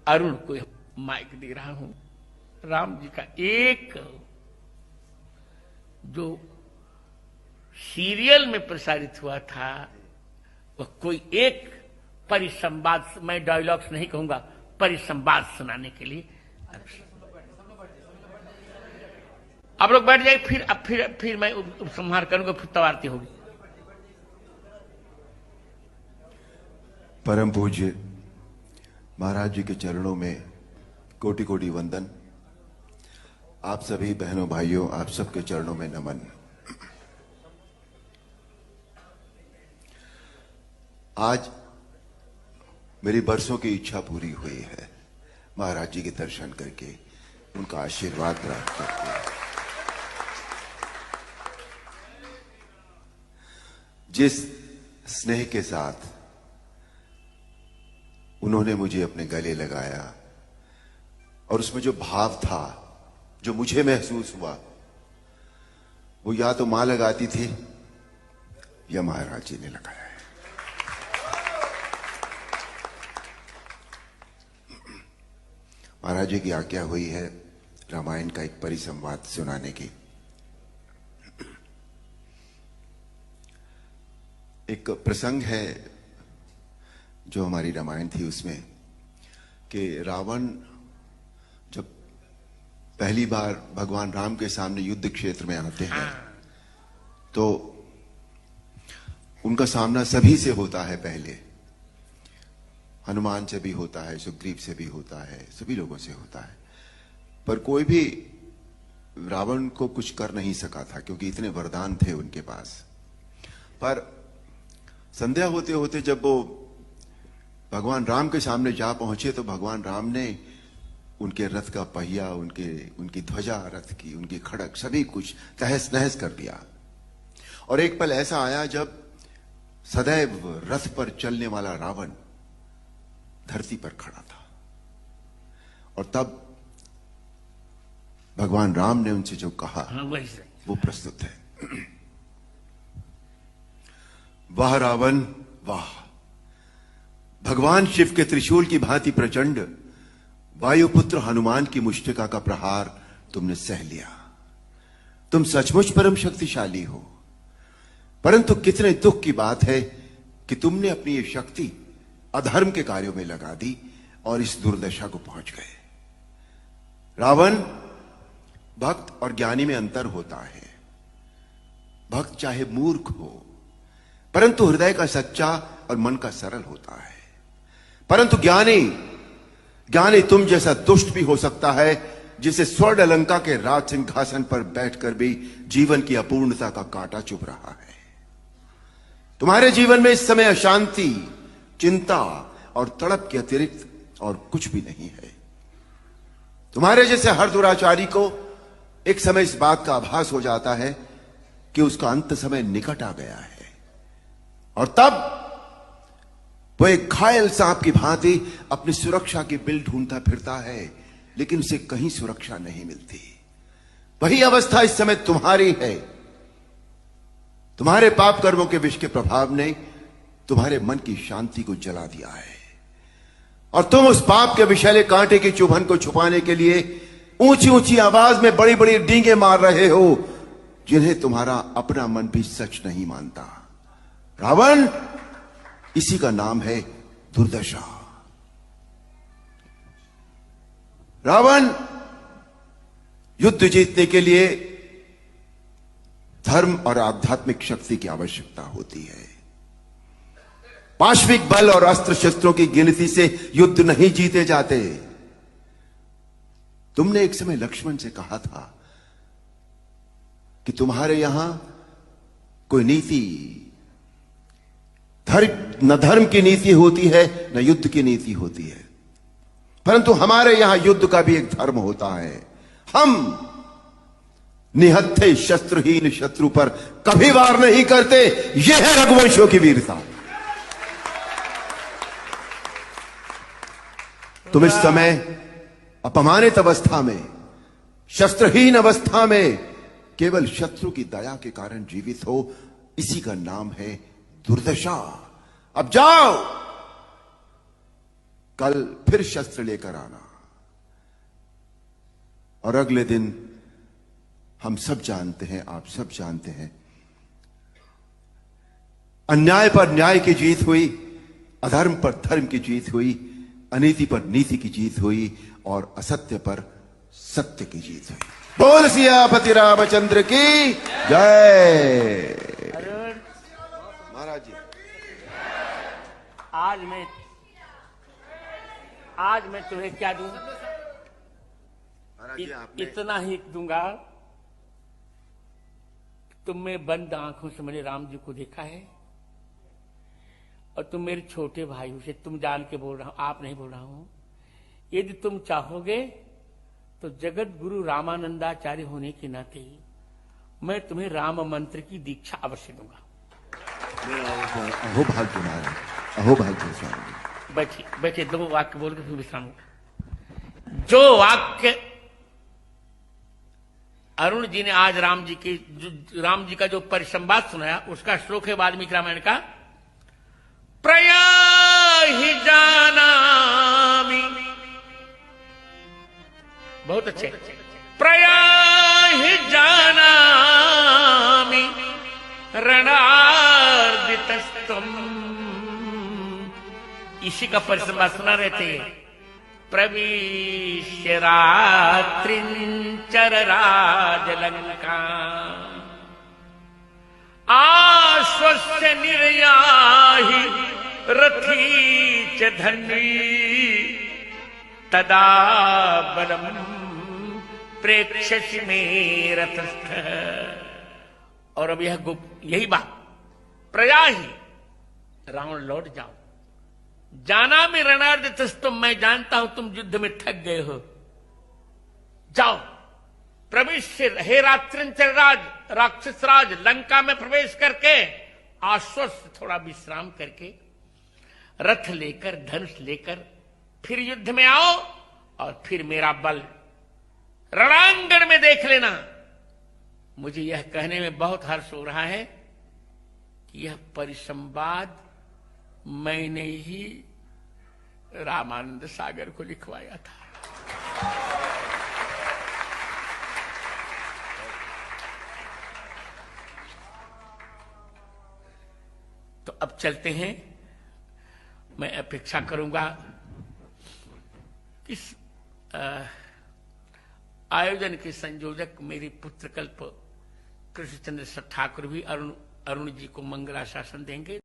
अरुण को माइक दे रहा हूं। राम जी का एक जो सीरियल में प्रसारित हुआ था वह कोई एक परिसंवाद, मैं डायलॉग्स नहीं कहूंगा, परिसंवाद सुनाने के लिए आप लोग बैठ जाए। फिर मैं उपसंहार करूंगा, फिर तब आरती होगी। परम पूज्य महाराज जी के चरणों में कोटि कोटि वंदन। आप सभी बहनों भाइयों, आप सबके चरणों में नमन। आज मेरी बरसों की इच्छा पूरी हुई है, महाराज जी के दर्शन करके, उनका आशीर्वाद प्राप्त करके। जिस स्नेह के साथ उन्होंने मुझे अपने गले लगाया और उसमें जो भाव था, जो मुझे महसूस हुआ, वो या तो मां लगाती थी या महाराज जी ने लगाया है। महाराज जी की आज्ञा हुई है रामायण का एक परिसंवाद सुनाने की। एक प्रसंग है जो हमारी रामायण थी उसमें, कि रावण जब पहली बार भगवान राम के सामने युद्ध क्षेत्र में आते हैं तो उनका सामना सभी से होता है। पहले हनुमान से भी होता है, सुग्रीव से भी होता है, सभी लोगों से होता है, पर कोई भी रावण को कुछ कर नहीं सका था क्योंकि इतने वरदान थे उनके पास। पर संध्या होते होते जब वो भगवान राम के सामने जा पहुंचे तो भगवान राम ने उनके रथ का पहिया, उनकी ध्वजा रथ की, उनकी खड़क, सभी कुछ तहस नहस कर दिया। और एक पल ऐसा आया जब सदैव रथ पर चलने वाला रावण धरती पर खड़ा था, और तब भगवान राम ने उनसे जो कहा वो प्रस्तुत है। वाह रावण वाह, भगवान शिव के त्रिशूल की भांति प्रचंड वायुपुत्र हनुमान की मुष्टिका का प्रहार तुमने सह लिया। तुम सचमुच परम शक्तिशाली हो, परंतु कितने दुख की बात है कि तुमने अपनी ये शक्ति अधर्म के कार्यों में लगा दी और इस दुर्दशा को पहुंच गए। रावण, भक्त और ज्ञानी में अंतर होता है। भक्त चाहे मूर्ख हो परंतु हृदय का सच्चा और मन का सरल होता है, परंतु ज्ञानी तुम जैसा दुष्ट भी हो सकता है, जिसे स्वर्ण अलंका के राज सिंहासन पर बैठकर भी जीवन की अपूर्णता का कांटा चुभ रहा है। तुम्हारे जीवन में इस समय अशांति, चिंता और तड़प के अतिरिक्त और कुछ भी नहीं है। तुम्हारे जैसे हर दुराचारी को एक समय इस बात का आभास हो जाता है कि उसका अंत समय निकट आ गया है, और तब वो एक घायल सांप की भांति अपनी सुरक्षा की बिल ढूंढता फिरता है, लेकिन उसे कहीं सुरक्षा नहीं मिलती। वही अवस्था इस समय तुम्हारी है। तुम्हारे पाप कर्मों के विष के प्रभाव ने तुम्हारे मन की शांति को जला दिया है, और तुम उस पाप के विषैले कांटे की चुभन को छुपाने के लिए ऊंची ऊंची आवाज में बड़ी बड़ी डींगे मार रहे हो, जिन्हें तुम्हारा अपना मन भी सच नहीं मानता। रावण, इसी का नाम है दुर्दशा। रावण, युद्ध जीतने के लिए धर्म और आध्यात्मिक शक्ति की आवश्यकता होती है। पाश्विक बल और अस्त्र शस्त्रों की गिनती से युद्ध नहीं जीते जाते। तुमने एक समय लक्ष्मण से कहा था कि तुम्हारे यहां कोई नीति, न धर्म की नीति होती है न युद्ध की नीति होती है, परंतु हमारे यहां युद्ध का भी एक धर्म होता है। हम निहत्थे शस्त्रहीन शत्रु पर कभी वार नहीं करते। यह है रघुवंशों की वीरता। तुम इस समय अपमानित अवस्था में, शस्त्रहीन अवस्था में, केवल शत्रु की दया के कारण जीवित हो, इसी का नाम है दुर्दशा। अब जाओ, कल फिर शस्त्र लेकर आना। और अगले दिन हम सब जानते हैं, आप सब जानते हैं, अन्याय पर न्याय की जीत हुई, अधर्म पर धर्म की जीत हुई, अनीति पर नीति की जीत हुई और असत्य पर सत्य की जीत हुई। बोल सियापति रामचंद्र की जय। महाराज जी, आज मैं तुम्हें क्या दूं? महाराज जी, आपने इतना ही दूंगा। तुमने बंद आंखों से मैंने राम जी को देखा है और तुम मेरे छोटे भाई हो, से तुम जान के बोल रहा हूं, आप नहीं बोल रहा हूं। यदि तुम चाहोगे तो जगत गुरु रामानंदाचार्य होने के नाते मैं तुम्हें राम मंत्र की दीक्षा अवश्य दूंगा। अहो भाग्य महाराज, अहो भाग्य स्वामी। बैठिए बैठिए, 2 वाक्य बोल के फिर विश्राम। जो वाक्य अरुण जी ने आज राम जी का जो परिसंवाद सुनाया, उसका श्लोक है वाल्मीकि रामायण का। प्रयाहि जानामि, बहुत अच्छे। प्रयाहि जानामि रणार्दितस्तम, इसी का परिसंवाद सुना रहते हैं। प्रविश्य रात्रिंचर राजलंका, आश्वस्य निर्याहि रथी च धन्वी, तदा बलम प्रेक्षसि मे रथस्थ। और अब यही बात, प्रयाहि रावण लौट जाओ, जाना में रणार्दितस्तम, मैं जानता हूं तुम युद्ध में थक गए हो, जाओ प्रविश्य, हे रात्रिंचर राज, राक्षस राज, लंका में प्रवेश करके आश्वस्त थोड़ा विश्राम करके रथ लेकर धनुष लेकर फिर युद्ध में आओ और फिर मेरा बल रणांगण में देख लेना। मुझे यह कहने में बहुत हर्ष हो रहा है कि यह परिसंवाद मैंने ही रामानंद सागर को लिखवाया था। तो अब चलते हैं। मैं अपेक्षा करूंगा कि आयोजन के संयोजक मेरे पुत्रकल्प कृष्णचंद्र ठाकुर भी अरुण जी को मंगलाशासन देंगे।